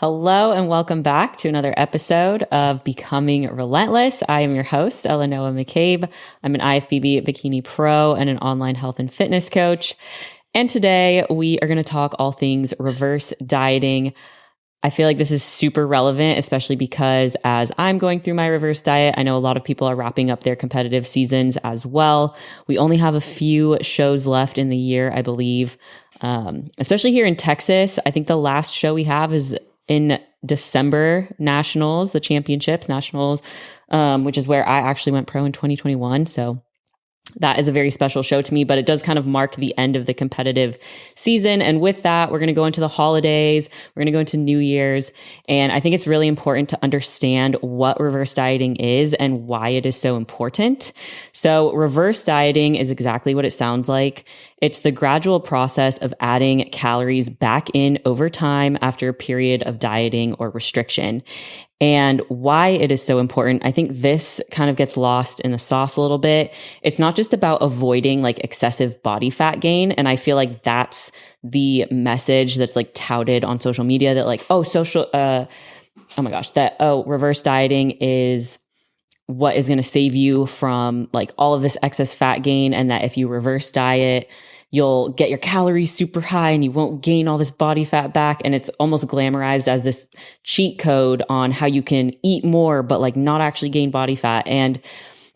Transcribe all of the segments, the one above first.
Hello and welcome back to another episode of Becoming Relentless. I am your host, Eleanor McCabe. I'm an IFBB Bikini Pro and an online health and fitness coach. And today we are going to talk all things reverse dieting. I feel like this is super relevant, especially because as I'm going through my reverse diet, I know a lot of people are wrapping up their competitive seasons as well. We only have a few shows left in the year, I believe, especially here in Texas. I think the last show we have is in December, Nationals, the championships, Nationals, which is where I actually went pro in 2021. So that is a very special show to me, but it does kind of mark the end of the competitive season. And with that, we're going to go into the holidays. We're going to go into New Year's. And I think it's really important to understand what reverse dieting is and why it is so important. So reverse dieting is exactly what it sounds like. It's the gradual process of adding calories back in over time after a period of dieting or restriction. And why it is so important, I think this kind of gets lost in the sauce a little bit. It's not just about avoiding like excessive body fat gain. And I feel like that's the message that's like touted on social media that like, reverse dieting is what is going to save you from like all of this excess fat gain. And that if you reverse diet, you'll get your calories super high and you won't gain all this body fat back. And it's almost glamorized as this cheat code on how you can eat more, but like not actually gain body fat. And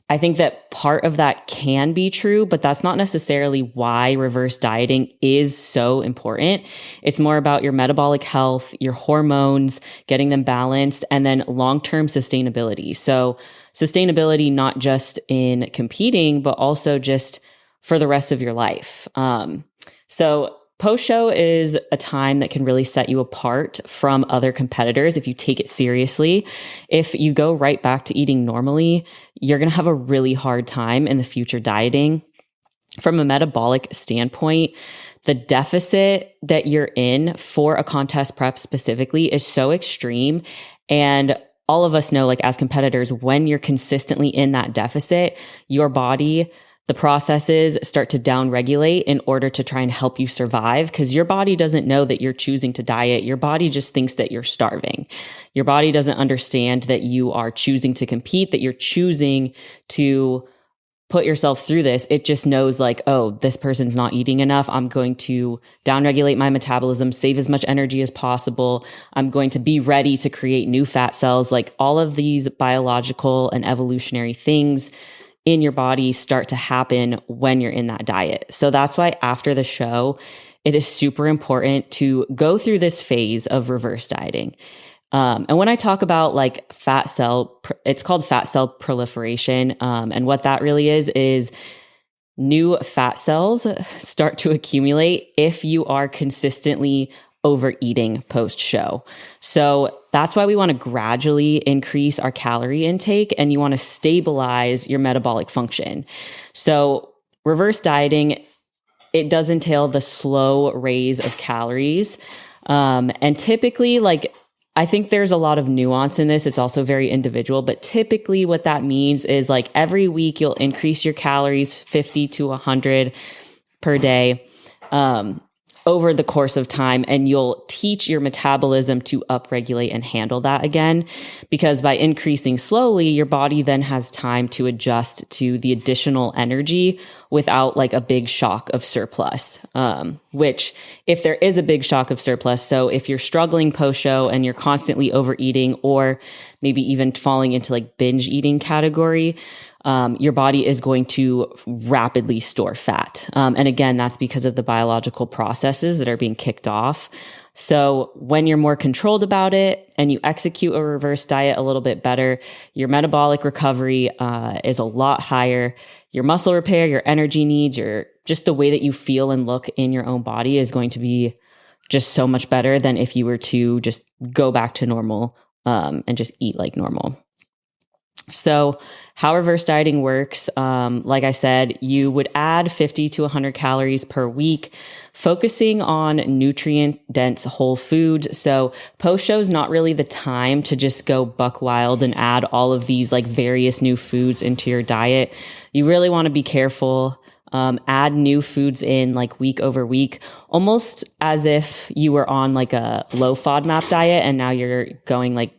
I think that part of that can be true, but that's not necessarily why reverse dieting is so important. It's more about your metabolic health, your hormones, getting them balanced, and then long-term sustainability. So sustainability, not just in competing, but also just for the rest of your life. So post-show is a time that can really set you apart from other competitors if you take it seriously. If you go right back to eating normally, you're going to have a really hard time in the future dieting. From a metabolic standpoint, the deficit that you're in for a contest prep specifically is so extreme. And all of us know, like as competitors, when you're consistently in that deficit, your body, the processes start to downregulate in order to try and help you survive because your body doesn't know that you're choosing to diet. Your body just thinks that you're starving. Your body doesn't understand that you are choosing to compete, that you're choosing to put yourself through this. It just knows like, oh, this person's not eating enough. I'm going to downregulate my metabolism, save as much energy as possible. I'm going to be ready to create new fat cells. Like all of these biological and evolutionary things in your body start to happen when you're in that diet. So that's why after the show, it is super important to go through this phase of reverse dieting. And when I talk about like it's called fat cell proliferation. And what that really is new fat cells start to accumulate if you are consistently overeating post-show. So that's why we want to gradually increase our calorie intake and you want to stabilize your metabolic function. So reverse dieting, it does entail the slow raise of calories. And typically, like, I think there's a lot of nuance in this. It's also very individual, but typically what that means is like every week you'll increase your calories 50 to 100 per day. Over the course of time, and you'll teach your metabolism to upregulate and handle that again. Because by increasing slowly, your body then has time to adjust to the additional energy without like a big shock of surplus. Which if there is a big shock of surplus, so if you're struggling post-show and you're constantly overeating or maybe even falling into like binge eating category, your body is going to rapidly store fat. And again, that's because of the biological processes that are being kicked off. So when you're more controlled about it and you execute a reverse diet a little bit better, your metabolic recovery is a lot higher. Your muscle repair, your energy needs, just the way that you feel and look in your own body is going to be just so much better than if you were to just go back to normal and just eat like normal. So how reverse dieting works, like I said, you would add 50 to 100 calories per week, focusing on nutrient-dense whole foods. So post-show is not really the time to just go buck wild and add all of these like various new foods into your diet. You really want to be careful Add new foods in like week over week, almost as if you were on like a low FODMAP diet and now you're going like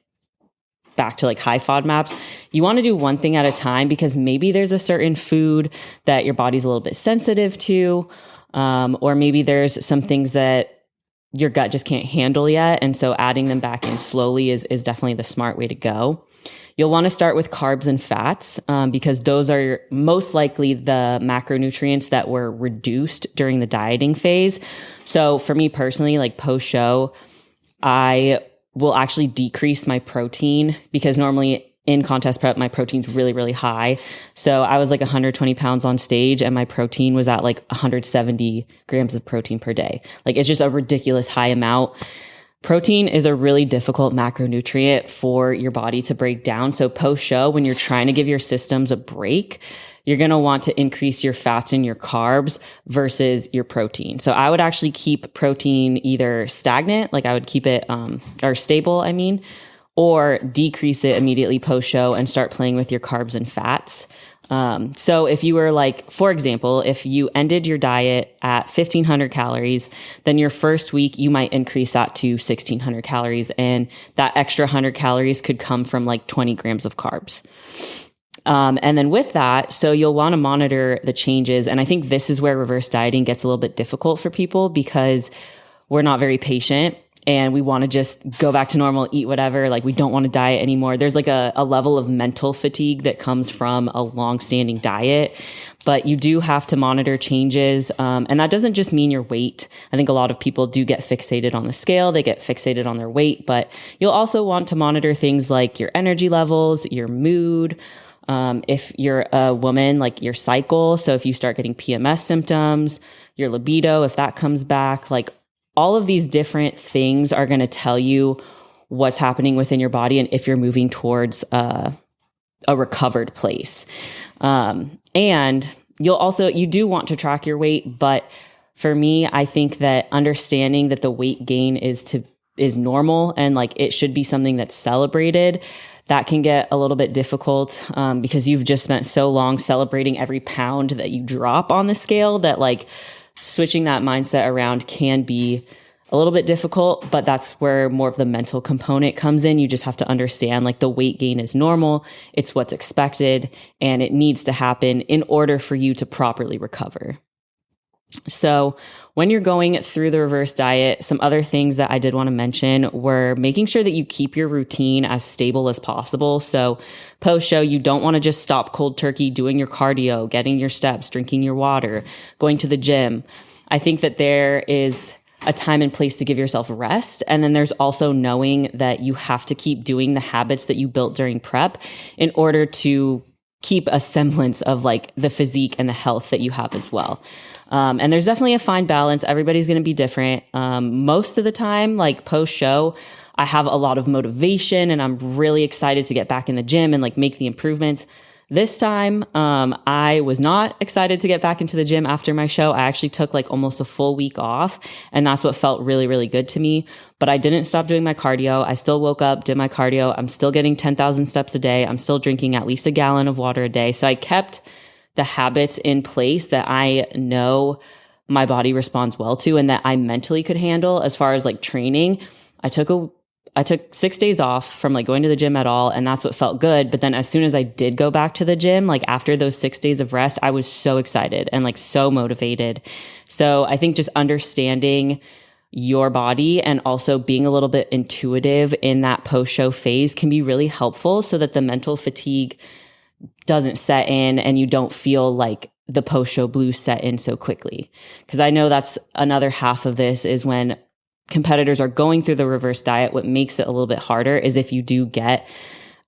back to like high FODMAPs. You want to do one thing at a time because maybe there's a certain food that your body's a little bit sensitive to, or maybe there's some things that your gut just can't handle yet. And so adding them back in slowly is definitely the smart way to go. You'll want to start with carbs and fats because those are most likely the macronutrients that were reduced during the dieting phase. So for me personally, like post-show, I will actually decrease my protein because normally in contest prep, my protein's really, really high. So I was like 120 pounds on stage and my protein was at like 170 grams of protein per day. Like it's just a ridiculous high amount. Protein is a really difficult macronutrient for your body to break down. So post-show, when you're trying to give your systems a break, you're going to want to increase your fats and your carbs versus your protein. So I would actually keep protein either stagnant, like I would keep it, or stable, I mean, or decrease it immediately post-show and start playing with your carbs and fats. So if you were like, for example, if you ended your diet at 1,500 calories, then your first week, you might increase that to 1,600 calories. And that extra 100 calories could come from like 20 grams of carbs. And then with that, so you'll want to monitor the changes. And I think this is where reverse dieting gets a little bit difficult for people because we're not very patient. And we want to just go back to normal, eat whatever. Like we don't want to diet anymore. There's like a level of mental fatigue that comes from a long-standing diet, but you do have to monitor changes. And that doesn't just mean your weight. I think a lot of people do get fixated on the scale. They get fixated on their weight, but you'll also want to monitor things like your energy levels, your mood. If you're a woman, like your cycle. So if you start getting PMS symptoms, your libido, if that comes back, like all of these different things are going to tell you what's happening within your body and if you're moving towards a recovered place. And you do want to track your weight, but for me, I think that understanding that the weight gain is normal and like it should be something that's celebrated, that can get a little bit difficult because you've just spent so long celebrating every pound that you drop on the scale that like switching that mindset around can be a little bit difficult, but that's where more of the mental component comes in. You just have to understand like the weight gain is normal. It's what's expected and it needs to happen in order for you to properly recover. So when you're going through the reverse diet, some other things that I did want to mention were making sure that you keep your routine as stable as possible. So post-show, you don't want to just stop cold turkey doing your cardio, getting your steps, drinking your water, going to the gym. I think that there is a time and place to give yourself rest. And then there's also knowing that you have to keep doing the habits that you built during prep in order to keep a semblance of like the physique and the health that you have as well. And there's definitely a fine balance. Everybody's going to be different. Most of the time, like post-show, I have a lot of motivation and I'm really excited to get back in the gym and like make the improvements. This time, I was not excited to get back into the gym after my show. I actually took like almost a full week off and that's what felt really, really good to me. But I didn't stop doing my cardio. I still woke up, did my cardio. I'm still getting 10,000 steps a day. I'm still drinking at least a gallon of water a day. So I kept the habits in place that I know my body responds well to and that I mentally could handle. As far as like training, I took 6 days off from like going to the gym at all. And that's what felt good. But then as soon as I did go back to the gym, like after those 6 days of rest, I was so excited and like so motivated. So I think just understanding your body and also being a little bit intuitive in that post-show phase can be really helpful so that the mental fatigue doesn't set in and you don't feel like the post-show blues set in so quickly. Because I know that's another half of this is when competitors are going through the reverse diet, what makes it a little bit harder is if you do get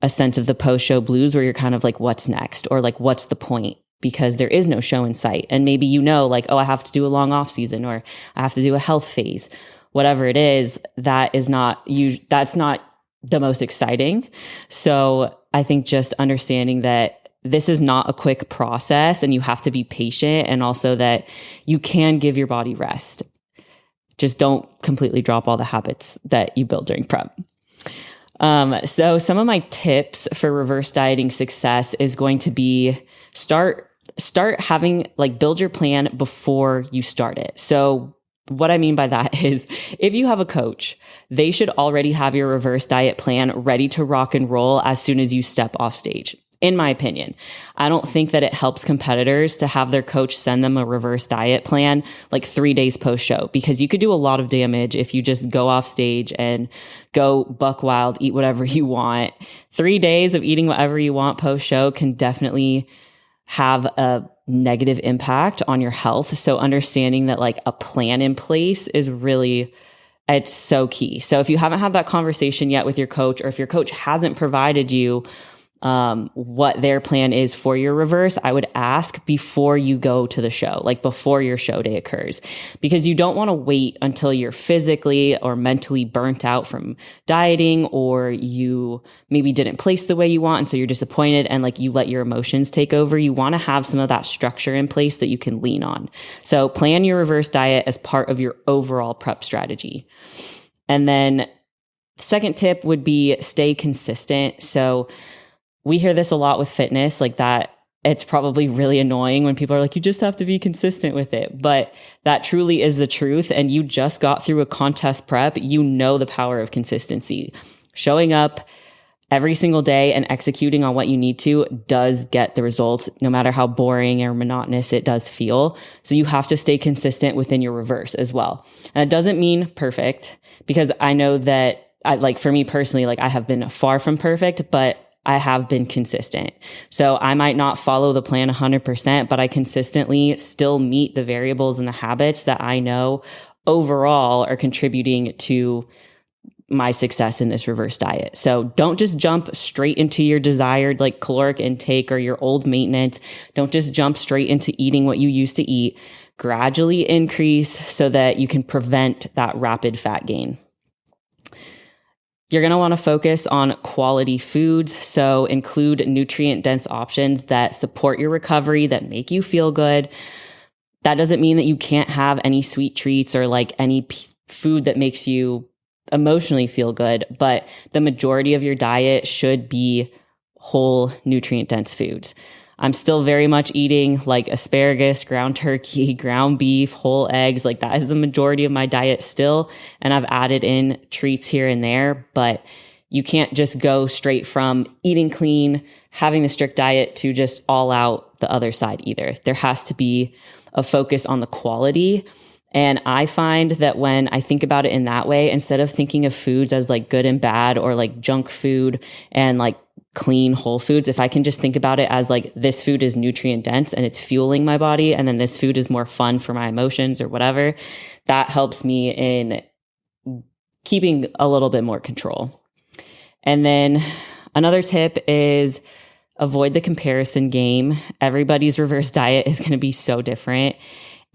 a sense of the post-show blues where you're kind of like, what's next? Or like, what's the point? Because there is no show in sight. And maybe you know, like, oh, I have to do a long off season or I have to do a health phase. Whatever it is, that's not the most exciting. So I think just understanding that this is not a quick process and you have to be patient and also that you can give your body rest. Just don't completely drop all the habits that you built during prep. So some of my tips for reverse dieting success is going to be start start having build your plan before you start it. So what I mean by that is if you have a coach, they should already have your reverse diet plan ready to rock and roll as soon as you step off stage. In my opinion, I don't think that it helps competitors to have their coach send them a reverse diet plan 3 days post show, because you could do a lot of damage if you just go off stage and go buck wild, eat whatever you want. 3 days of eating whatever you want post show can definitely have a negative impact on your health. So understanding that a plan in place is really, it's so key. So if you haven't had that conversation yet with your coach, or if your coach hasn't provided you what their plan is for your reverse, I would ask before you go to the show, before your show day occurs, because you don't want to wait until you're physically or mentally burnt out from dieting, or you maybe didn't place the way you want. And so you're disappointed and you let your emotions take over. You want to have some of that structure in place that you can lean on. So plan your reverse diet as part of your overall prep strategy. And then the second tip would be stay consistent. So we hear this a lot with fitness, that it's probably really annoying when people are you just have to be consistent with it. But that truly is the truth. And you just got through a contest prep. You know the power of consistency. Showing up every single day and executing on what you need to does get the results, no matter how boring or monotonous it does feel. So you have to stay consistent within your reverse as well. And it doesn't mean perfect, because I know that for me personally, I have been far from perfect, but I have been consistent. So I might not follow the plan 100%, but I consistently still meet the variables and the habits that I know overall are contributing to my success in this reverse diet. So don't just jump straight into your desired caloric intake or your old maintenance. Don't just jump straight into eating what you used to eat. Gradually increase so that you can prevent that rapid fat gain. You're going to want to focus on quality foods. So include nutrient-dense options that support your recovery, that make you feel good. That doesn't mean that you can't have any sweet treats or any food that makes you emotionally feel good, but the majority of your diet should be whole nutrient-dense foods. I'm still very much eating asparagus, ground turkey, ground beef, whole eggs. That is the majority of my diet still. And I've added in treats here and there, but you can't just go straight from eating clean, having the strict diet to just all out the other side either. There has to be a focus on the quality. And I find that when I think about it in that way, instead of thinking of foods as good and bad, or junk food and clean whole foods, if I can just think about it as this food is nutrient dense and it's fueling my body, and then this food is more fun for my emotions or whatever, that helps me in keeping a little bit more control. And then another tip is avoid the comparison game. Everybody's reverse diet is going to be so different.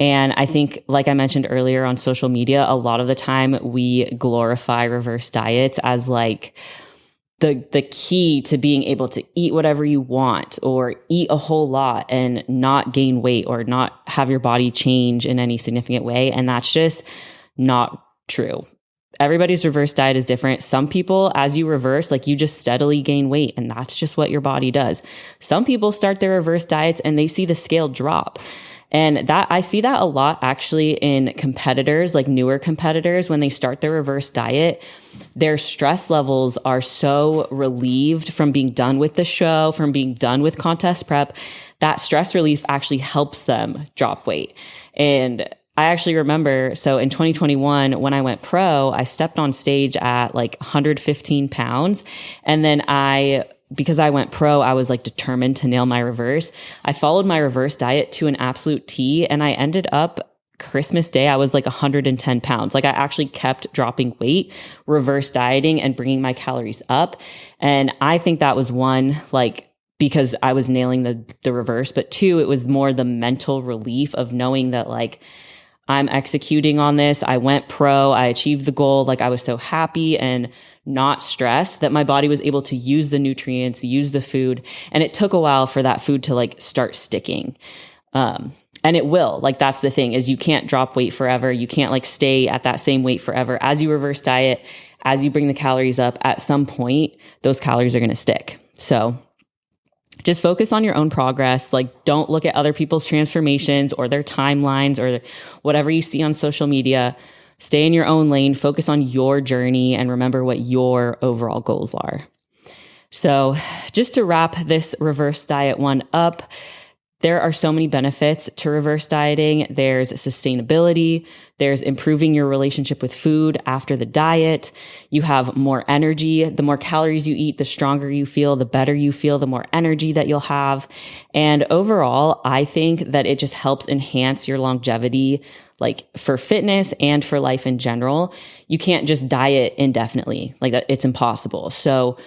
And I think, like I mentioned earlier, on social media, a lot of the time we glorify reverse diets as the key to being able to eat whatever you want, or eat a whole lot and not gain weight, or not have your body change in any significant way. And that's just not true. Everybody's reverse diet is different. Some people, as you reverse, you just steadily gain weight, and that's just what your body does. Some people start their reverse diets and they see the scale drop. And that I see that a lot actually in competitors, newer competitors, when they start their reverse diet, their stress levels are so relieved from being done with the show, from being done with contest prep, that stress relief actually helps them drop weight. And I actually remember, so in 2021, when I went pro, I stepped on stage at 115 pounds. And then because I went pro, I was determined to nail my reverse. I followed my reverse diet to an absolute T, and I ended up Christmas Day, I was 110 pounds. I actually kept dropping weight, reverse dieting, and bringing my calories up. And I think that was one, because I was nailing the reverse, but two, it was more the mental relief of knowing that I'm executing on this. I went pro, I achieved the goal. I was so happy and not stressed that my body was able to use the nutrients, use the food. And it took a while for that food to start sticking. And it will, that's the thing, is you can't drop weight forever. You can't stay at that same weight forever. As you reverse diet, as you bring the calories up, at some point, those calories are going to stick. So just focus on your own progress. Like, don't look at other people's transformations or their timelines or whatever you see on social media. Stay in your own lane, focus on your journey, and remember what your overall goals are. So just to wrap this reverse diet one up, there are so many benefits to reverse dieting. There's sustainability. There's improving your relationship with food after the diet. You have more energy. The more calories you eat, the stronger you feel, the better you feel, the more energy that you'll have. And overall, I think that it just helps enhance your longevity, like for fitness and for life in general. You can't just diet indefinitely. Like that, it's impossible. So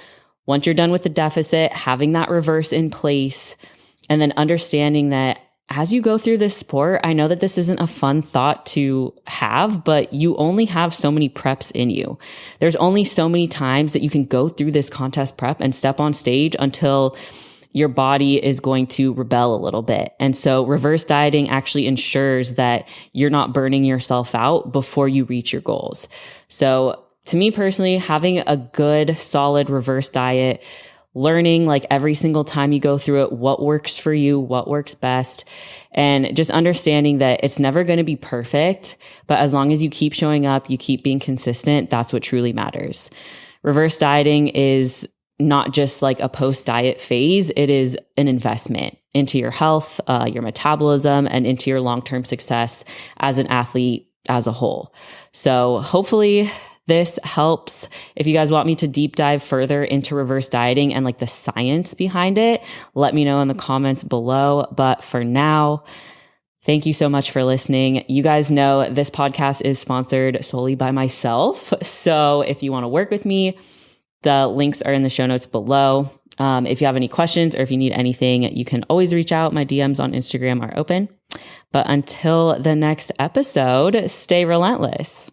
once you're done with the deficit, having that reverse in place, and then understanding that as you go through this sport, I know that this isn't a fun thought to have, but you only have so many preps in you. There's only so many times that you can go through this contest prep and step on stage until your body is going to rebel a little bit. And so reverse dieting actually ensures that you're not burning yourself out before you reach your goals. So to me personally, having a good, solid reverse diet, learning like every single time you go through it, what works for you, what works best, and just understanding that it's never going to be perfect, but as long as you keep showing up, you keep being consistent, that's what truly matters. Reverse dieting is not just like a post-diet phase, it is an investment into your health, your metabolism, and into your long-term success as an athlete as a whole. So hopefully this helps. If you guys want me to deep dive further into reverse dieting and like the science behind it, let me know in the comments below. But for now, thank you so much for listening. You guys know this podcast is sponsored solely by myself. So if you want to work with me, the links are in the show notes below. If you have any questions or if you need anything, you can always reach out. My DMs on Instagram are open. But until the next episode, stay relentless.